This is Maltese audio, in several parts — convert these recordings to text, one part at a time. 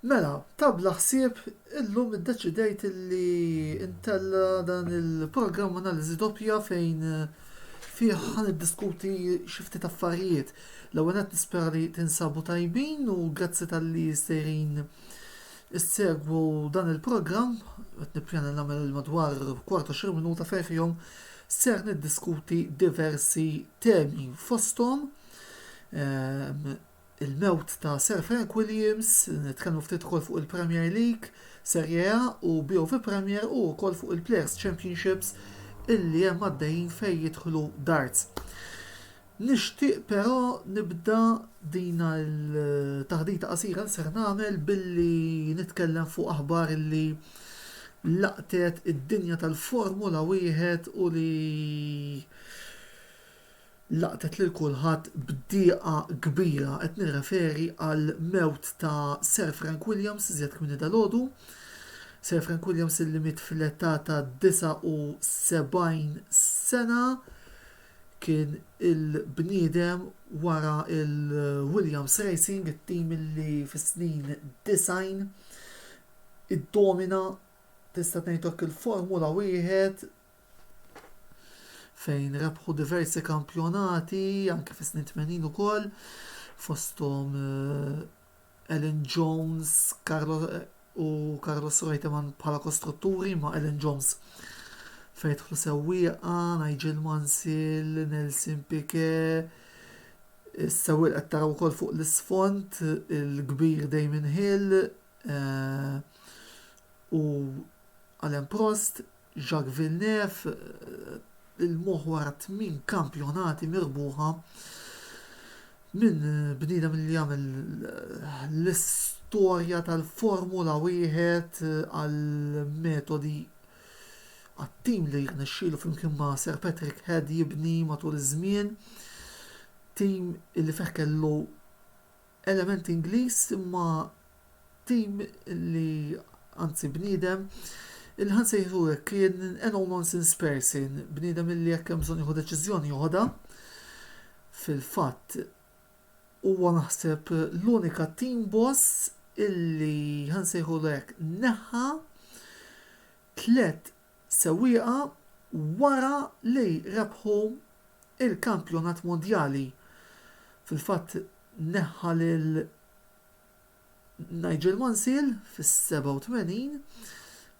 Mela, tabla ħsieb illum iddeċidejt li intella dan il-programm analiżi doppja fejn fih ħan iddiskuti xi ftit affarijiet. L-ewwel qed nispera li tinsabu tajbin u grazzi tal-li sejrin issegwu dan il-programm, qed nippjana nagħmel madwar kwarta 20 minuta fejn fihom ser niddiskuti diversi temi fosthom il-mewt ta' Sir Frank Williams, nitkellmu ftit ukoll fuq il-Premier League, Serie A u BOV Premier u wkoll fuq il-Players Championships illi hemm għaddejjin fejn jidħlu darts. Nixtieq però nibda dina l-taħdita qasira li ser nagħmel billi nitkellem fuq aħbar illi laqtet id-dinja tal-Formula wieħed u li laqtet lil kulħadd bdieqa kbira qed nirreferi għal mewt ta' Sir Frank Williams iżjed kmieni dalgħodu. Sir Frank Williams illi miet fl-età ta' 79 sena kien il-bniedem wara il-Williams Racing, it-tim illi fis-snin 90 iddomina tista' tgħidlek il-Formula wieħed fejn rebħu diversi kampjonati anke fis-snin 80 ukoll fosthom Alan Jones u Carlos Reutemann bħala kostrutturi ma' Alan Jones fejn jidħlu sewwieqa Nigel Mansell, Nelson Piquet, is-sewwieq qed taraw ukoll fuq l-isfond il-kbir Damon Hill u Alain Prost, Jacques Villeneuve, il-moħ wara 8 kampjonati mirbuħa minn bniedem li jagħmel l-istorja tal-Formula wieħed għal metodi għat-tim li jirnexxielu flimkien ma' Sir Patrick Head jibni matul iż-żmien, tim li fih kellu element Ingliż imma tim li anzi bniedem il-ħansejħu kien an no-nonsense person, bniedem illi jekk hemm bżonn jieħu deċiżjoni joħodha. Fil-fatt huwa naħseb l-unika team boss illi ħansejħu hekk neħħa 3 sewwieqa wara li rebħu il-kampjonat mondjali. Fil-fatt neħħa lil Nigel Mansell fis-87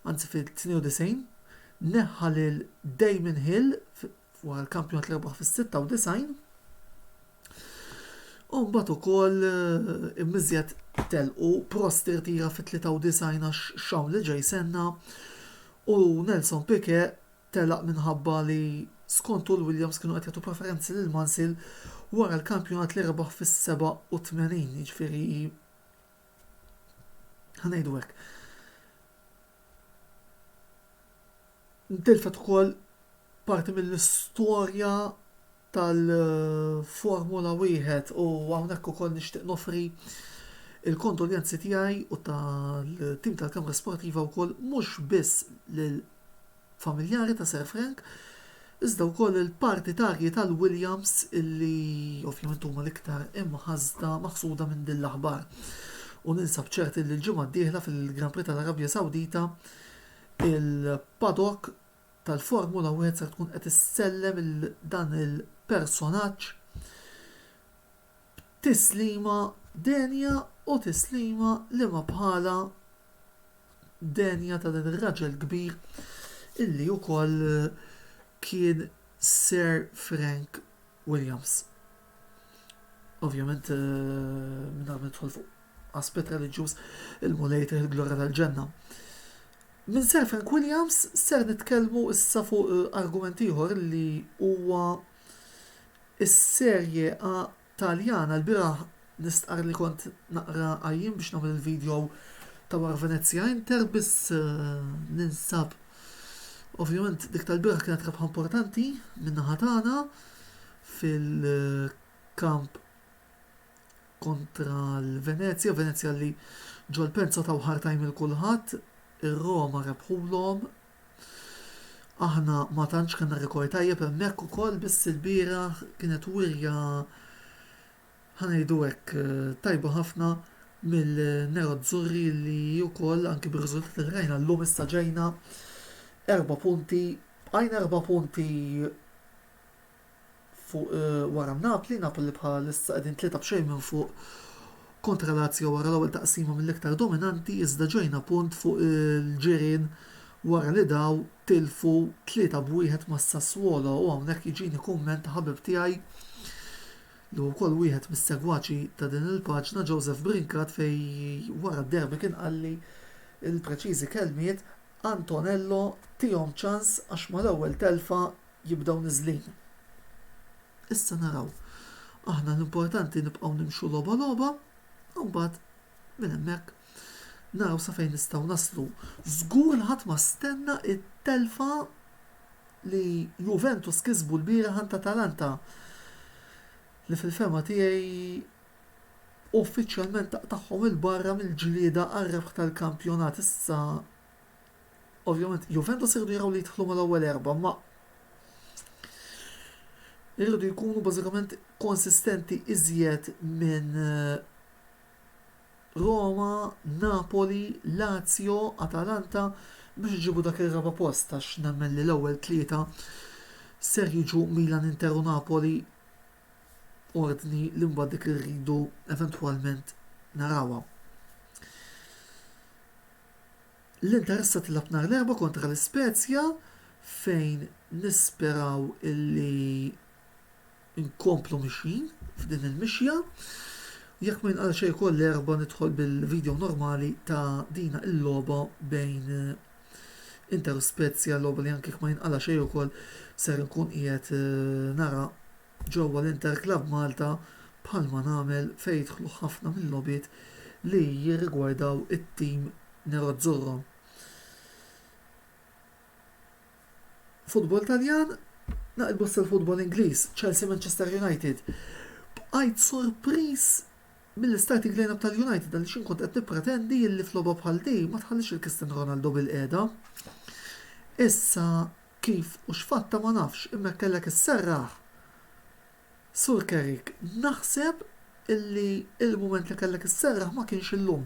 anzi fil-92 neħħa lil Damon Hill wara l-kampjonat li rebaħ fis-96 u mbagħad ukoll immiżjed telqu Prost irtira fit-93 għax xawn li ġej senna u Nelson Piquet telaq minħabba li skontu l-Williams kienu qed jagħtu preferenzi lil Mansell wara l-kampjonat li rebaħ fis-87, jiġifieri ħanejdu hekk. Ntilfet ukoll parti mill-istorja tal-Formula wieħed u hawnhekk ukoll nixtieq nofri il-kondoljanzi tiegħi u tal-tim tal-Kamra Sportiva wkoll mhux biss lill-familjari ta' Sir Frank iżda wkoll il-partitarji tal-Williams illi ovvjament huma l-iktar imħażda maħsuda minn din l-aħbar. U ninsab ċert li l-ġimgħa d-dieħla fil-Grand Prix tal-Arabja Sawdita il-paddock tal-Formula 1 se tkun qed issellem dan il-personaġġ tislima denja u tislima li ma bħala denja ta' dan ir-raġel kbir illi wkoll kien Sir Frank Williams. Ovvjament minn nidħol fuq aspett reliġjuż il-mulejter il-glorja tal-ġenna. Minn Sir Frank Williams ser nitkellmu issa fuq argument ieħor li huwa is-serje A Taljana l-bieraħ nistqar li kont naqra qajjim biex nagħmel il-video ta' war Venezia Inter biss ninsab ovvjament dik tal-bieraħ kienet rebħa importanti min-naħa tagħna fil-kamp kontra l-Venezia li ġol pensa ta' ħartajm il-kulħadd ir-Roma rebħulhom. Aħna ma tantx kellna rekord tajjeb hemmhekk ukoll biss il-bieraħ kienet wirja ħanejdu hekk tajba ħafna mill-Nerazzurri li wkoll anki bir-riżultat li rajna llum issa ġejna 4 punti, bqajna 4 punti fuq wara Napoli bħalissa qegħdin 3 b'xejn minn fuq kontra Lazio wara l-ewwel taqsima mill-iktar dominanti iżda ġejna punt fuq il-ġirien wara li daw tilfu 3-1 mas Sassuolo u hawnhekk jiġini kumment ta' ħabib tiegħi li wkoll wieħed mis-segwaċi ta' din il-paġna Joseph Brinkat fej wara d-derbi kien qalli il-preċiżi kelmiet Antonello tihom ċans għax mal-ewwel telfa jibdew niżlin. Issa naraw. Aħna l-importanti nibqgħu nimxu logħba u mbagħad minn hemmhekk naraw sa fejn nistgħu naslu. Żgur ħadd ma stenna it-telfa li Juventus kisbu l-bieraħ anta Atalanta li fil-fema tiegħi uffiċjalment taqtaħħom il-barra mill-ġlieda għar-rebħ tal-kampjonat. Issa ovvjament Juventus irdu jaraw li jidħlu mal-ewwel erba' ma irridu jkunu bażikament konsistenti iżjed minn Roma, Napoli, Lazio, Atalanta biex iġibu dak ir-raba' post għax nemmen li l-ewwel tlieta ser jiġu Milan, Inter u Napoli ordni li mbagħad dik irridu eventwalment narawha. L-Inter issa tilab nhar l-erba' kontra l-Spezia fejn nisperaw illi inkomplu mixin f'din il-mixja. Jekk ma jinqal xejn ukoll l-erba' nidħol bil-video normali ta' dina il-logħba bejn Inter u Spezia, l-logħba li anke ma jinqala xejn ukoll ser nkun qiegħed nara ġewwa l-Inter Club Malta bħalma nagħmel fejn jidħlu ħafna mill-logħbiet li jirrigwardaw it-tim Nerazzurro. Futbol Taljan naqilbu s-futbol Ingliż, Chelsea Manchester United. Bqajt sorpriż mill-starting line-up tal-United għal xin kont qed nippretendi li f'logħba bħal di ma tħallix il-Cristiano Ronaldo bil-qiegħda. Issa kif u x'fatta ma nafx imma kellek isserraħ Sur Carrick, naħseb illi il-moment li kellek isserraħ ma kienx illum.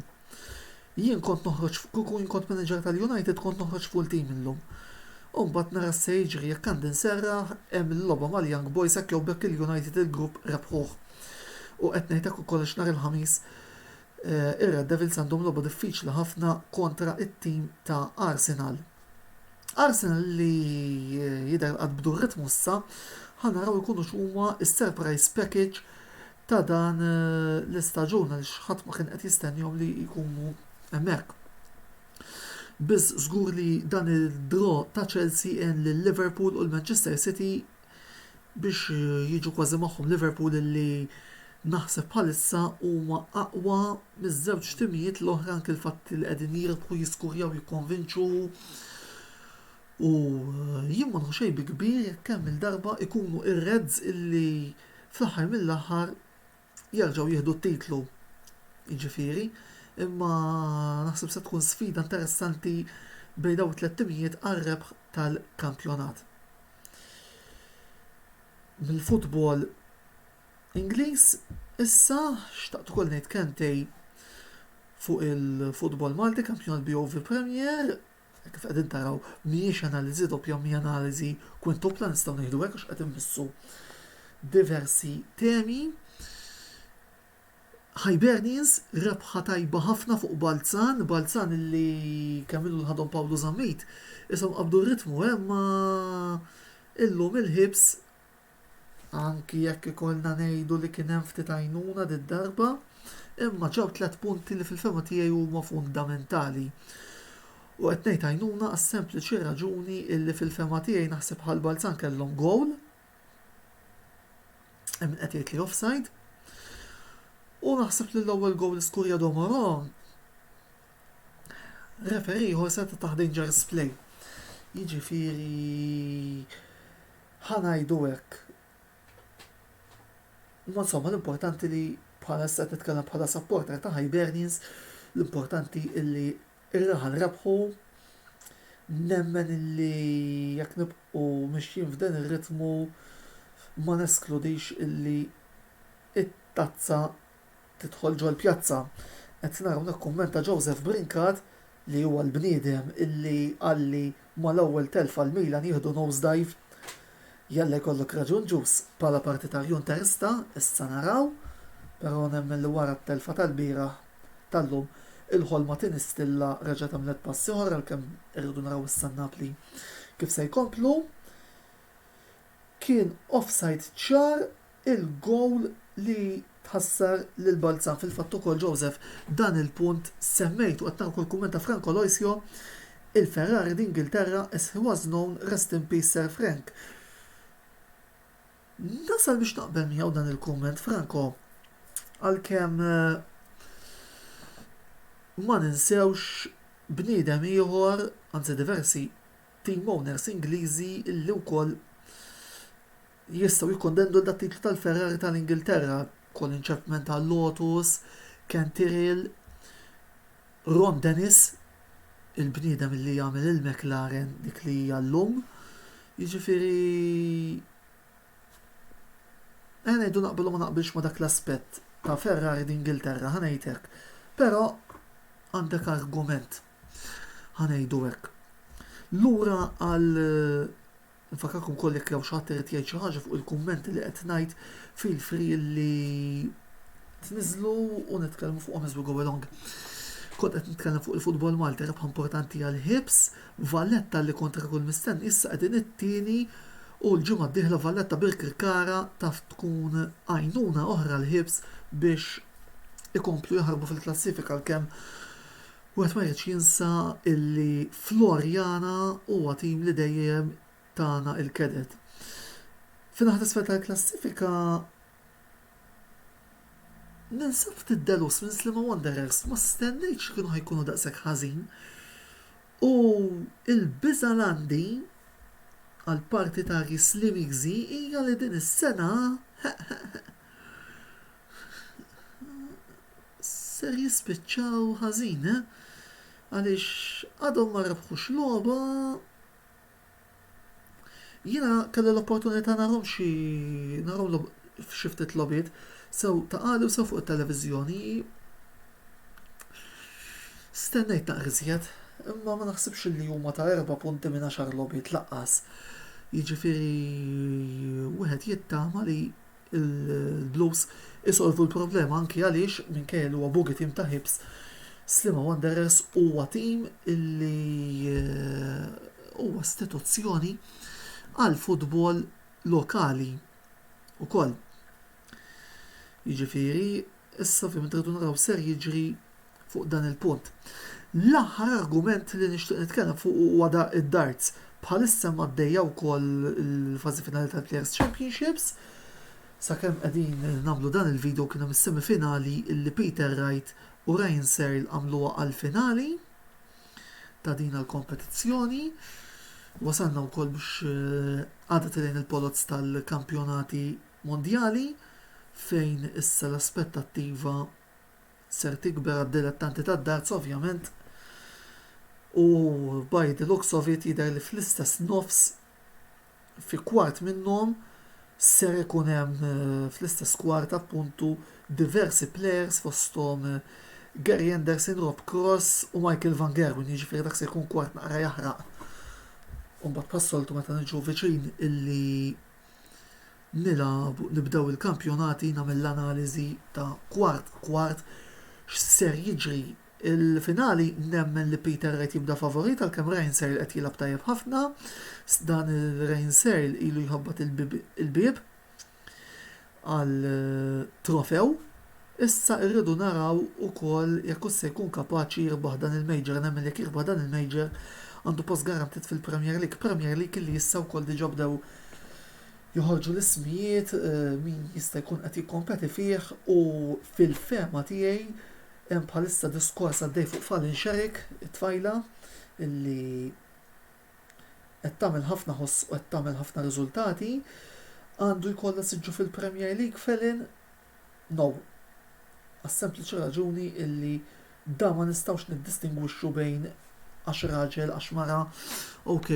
Jien kont noħroġ kukun kont manager tal-United kont noħroġ full team illum. Mbagħad nara se jiġri jekk għandi nserraħ hemm il-logħba mal-Young Boys hekk jew bekk il-United il-grupp rebħuh. U qed ngħidlek ukoll nhar il-ħamis ir-Red Devils għandhom logħba diffiċli ħafna kontra it-tim ta' Arsenal. Arsenal li jidher qad bdu ritmu issa ħanaraw ikunu x'huma s-surprise package ta' dan l-istaġun għal ħadd ma kien qed jistennihom li jkunu hemmhekk. Biss żgur li dan il-draw ta' Chelsea lil Liverpool u l-Manchester City biex jiġu kważi magħhom Liverpool li naħseb bħalissa huma aqwa miż-żewġ timijiet l-oħra anke l-fatt li qegħdin jirbħu jiskurjaw jikkonvinċu u jien ma xejn bi kbir jekk hemm il-darba ikunu ir-Reds illi fl-aħħar mill-aħħar jerġgħu jieħdu t-titlu. Jiġifieri, imma naħseb se tkun sfida interessanti bejn dawn it-tliet timijiet għar-rebħ tal-kampjonat. Mill-futbol Ingliż issa xtaqt ukoll ngħid kemmtej fuq il-futbol Malti kampjonat BOV Premier kif qegħdin taraw mhijiex analiżi doppja mi analiżi kwintupla nistgħu ngħidu hekk għax qed immissu diversi temi. Hibernians rebħa tajba ħafna fuq Balzan illi kamilu l-ħadhom Pawlu Zammit isom qabdu r-ritmu imma illum il-ħibs anki jekk ikollna ngħidu li kien hemm ftit għajnuna d-darba imma ġew 3 punti li fil-fema tiegħi huma fundamentali. U qed ngħid għajnuna għas-sempliċi raġuni illi fil-fema tiegħi naħseb bħal Balzan kellhom gowl hemm qed jgħid li offside. U naħseb li l-ewwel gowl skurja Domoro referi hu se ta' dangerous play. Jiġifieri ħanajdu hekk. Ma insomma l-importanti li bħala se titkellem bħala supporter ta' Hibernians l-importanti illi ir-raħal rebħu nemmen illi jekk nibqgħu mixjin f'dan ir-ritmu ma neskludix illi it-tazza tidħol ġol pjazza. qed naraw nikkummenta Joseph Brinkat li huwa l-bniedem illi għalli mal-ewwel telfa l-Milan jieħdu nosedive. Jalla jkollok raġun ġus bħala partitarju interista, issa naraw, però nemmen li wara t-telfa tal-bieraħ tal-lum il-ħolma tinistilla reġa' tagħmlet passi oħra għalkemm irridu naraw issa Napli kif se jkomplu. Kien offside ċar il-gowl li tħassar lil Balzan fil-fatt ukoll Joseph dan il-punt semmejtu qed nagħmel kummenta Franco Loisio il-Ferrari d'Ingilterra as he was known, rest in peace Sir Frank. Nasal biex naqbel miegħu dan il-kumment Franco għalkemm ma ninsewx bniedem ieħor anzi diversi team owners Ingliżi illi wkoll jistgħu jikkondendu l-titlu tal-Ferrari tal-Ingilterra, Colin Chapman tal-Lotus, Ken Tyrrell, Ron Dennis, il-bniedem li jagħmel il-McLaren dik li hija llum. Jiġifieri ngħidu naqbel u ma naqbilx ma dak l-aspett ta' Ferrari d'Ingilterra ħanejtek, però għandek argument ħanejdu hekk. Lura għal nfakakum koll jekk jew xi ħadd irid jgħid xi ħaġa fuq il-kummenti li qed ngħid fil-free li tniżlu u nitkellmu fuqhom as we go along. Kont qed nitkellem fuq il-futbol Malti rebħa importanti għal Hibs, Valletta li kontra kull mistenni issa qegħdin it-tieni u l-ġimgħa d-dieħla Valletta bil-Kirkara taf tkun għajnuna oħra l-Hibs biex ikomplu jaħarbu fil-klassifika għalkemm wieħed ma jridx jinsa illi Florjana huwa tim li dejjem tagħna il-kedet. Fin-naħa t'isfel tal-klassifika ninsab ftit-delus minn Slima Wanderers ma stennejtx kienu ħajkunu daqshekk ħażin. U il-Biżalandi għall-parti ta' Slimigzi hija li din is-sena ser jispiċċaw ħażin għaliex għadhom ma rebħux logħba. Jiena kelli l-opportunità narhom f'xi ftit logħbiet sew ta' qali u sew fuq it-televiżjoni. Stennejt naqra iżjed, imma ma naħsibx li huma ta' 4 punti minn 10 logħbiet laqqas. Jiġifieri wieħed jittama li l-Blues isolvu l-problema anki għaliex minkejja li huwa bugi tim ta' Hibs, Slima Wanderers huwa tim illi huwa istituzzjoni għal futbol lokali ukoll. Jiġifieri issa fim tridu naraw ser jiġri fuq dan il-punt. L-aħħar argument li nixtieq nitkellem fuq huwa id-darts. Bħalissa m'għaddejja wkoll il-fażi finali tal-Players Championships. Sakemm qegħdin nagħmlu dan il-video kien hemm is-semifinali illi Peter Wright u Ryan Searle għamluha għall-finali ta' din l-kompetizzjoni. Wasalna wkoll biex għadha tilejn il-polots tal-kampjonati mondjali fejn issa l-aspettattiva ser tikber għad-dilettanti tad-darts ovvjament u by the looks of it jidher li fl-istess nofs fi kwart minnhom ser ikun hemm fl-istess kwart appuntu diversi players fosthom Gary Anderson, Rob Cross u Michael Van Gerwen, jiġifieri dak se jkun kwart naqra jaħraq. U mbagħad passoltu meta niġu viċin illi nibdew il-kampjonati nagħmel l-analiżi ta' kwart x'ser jiġri. Il-finali nemmen li Peter Wright jibda favorit għalkemm Ryan Searle qed jilgħab tajjeb ħafna. Dan il-Ryan Searle ilu jħabbat il-bieb għal trofew. Issa rridu naraw ukoll jekk se jkun kapaċi jirbaħ dan il-major, nemmen jekk jirbaħ dan il-major għandu post garantit fil-Premier League li issa wkoll diġà bdew joħorġu l-ismijiet min jista' jkun qed jikkompeti fih u fil-fema tiegħi hemm bħalissa diskors għaddej fuq Fallon Sherrick it-tfajla illi qed tagħmel ħafna ħoss u qed tagħmel ħafna riżultati għandu jkollha siġġu fil-Premier League felin no. Għas-sempliċi raġuni illi da ma nistgħux niddistingwixxu bejn 10 raġel, 10 mara, ok,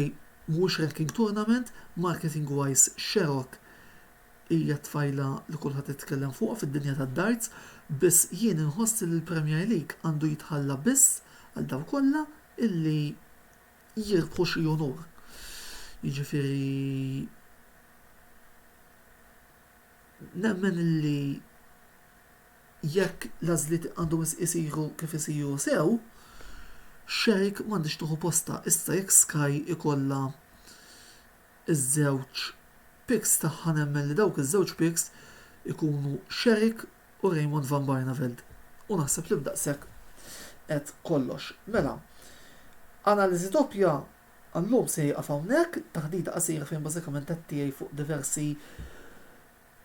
mhux ranking tournament, marketing wise Sherrock hija tfajla li kulħadd jitkellem fuqha fid-dinja tad-darts, biss jien inħoss li l-Premier League għandu jitħalla biss għal dawn kollha illi jirbħu xi onur. Jiġifieri nemmen illi jekk l-għażliet għandhom isiru kif isiru sew, xejk m'għandix tieħu posta. Issa jekk Sky ikollha iż-żewġ picks tagħha nemmen li dawk iż-żewġ picks ikunu Sherrick u Raymond van Barneveld. U naħseb li b'daqshekk qed kollox. Mela, analiżi doppja għallum se jieqaf hawnhekk, taħdita qasira fejn bażikament qed tiegħi fuq diversi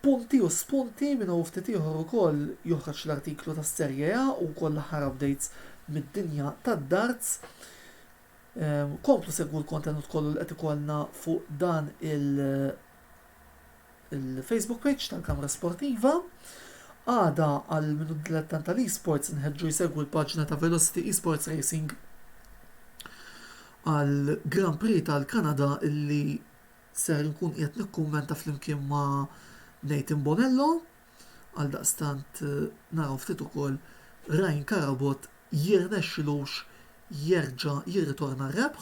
punti u spunti minn u ftit ieħor ukoll joħroġ l-artiklu tas-Serje A u wkoll l-aħħar updates mid-dinja tad-darts. Komplu segwu l-kontenut kollu li qed ikollna fuq dan il-Facebook page tal-Kamra Sportiva. Għada għal minu dilettant tal-esports nħeġġu jsegwu l-paġna ta' Velocity Esports Racing għal Grand Prix tal-Kanada illi ser nkun qiegħed nikkummenta flimkien ma' Nathan Bonello, għal daqstant naraw ftit ukoll Ryan Karabot jirnexxilux jerġa' jirritorna r-rebħ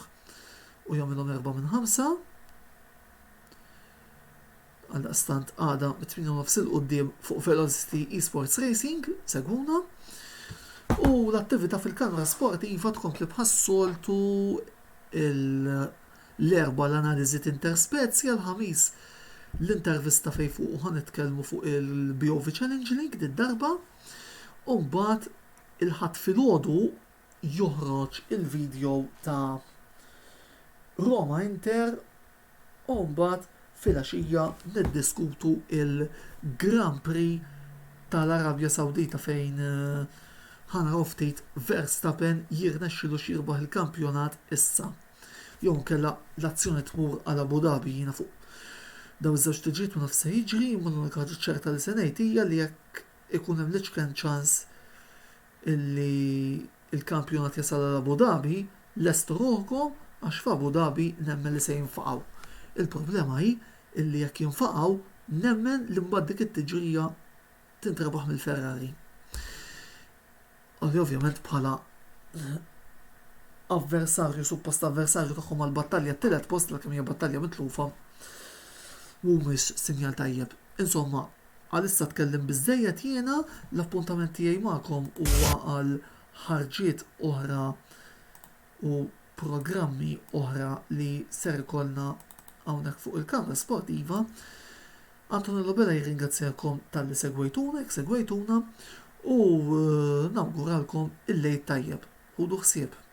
u jagħmilhom 4-5. Għal daqstant għada mit-8 il-qoddim fuq Velocity Esports Racing, segwuna. U l-attività fil-Kamra Sportiva tkompli bħas-soltu l-erba l-analiżi interspezja l-ħamis l-intervista fej fuq ħan nitkellmu fuq il-BOV Challenge League d-darba u mbagħad il-ħadd filgħodu joħroġ il-video ta' Roma Inter u mbagħad fil-għaxija niddiskutu il-Grand Prix tal-Arabja Sawdita fejn ħanaraw ftit Verstappen jirnexxilu xirbaħ il-kampjonat issa. Jew kella l-azzjoni tmur għal Abu Dhabi jiena fuq daw iż-żewġ tiġriet ma nafsa jiġri, ma l-unika ħaġa ċerta li se ngħid hija li jekk ikun hemm liċken ċans illi il-kampjonat jasal għal Abu Dhabi, lestu ruħkom għax f'Abu Dhabi nemmen li se jinfaqgħu. Il-problema hi illi jekk jinfaqgħu nemmen li mbagħad dik it-tiġrija tintrebaħ mill-Ferrari. Ovvjament bħala avversarju, suppost avversarju tagħhom għall-battalja t-tielet post l kemm hija battalja mitlufa mhumiex sinjal tajjeb. Insomma, għalissa tkellim biżżejjed jiena l-appuntament tiegħi magħkom huwa għal ħarġiet oħra u programmi oħra li ser ikollna hawnhekk fuq il-Kamra Sportiva. Antonello Bella jirringrazzjakom tal-li segwejtuna u nawguralkom il-lejl tajjeb. Ħudu ħsieb.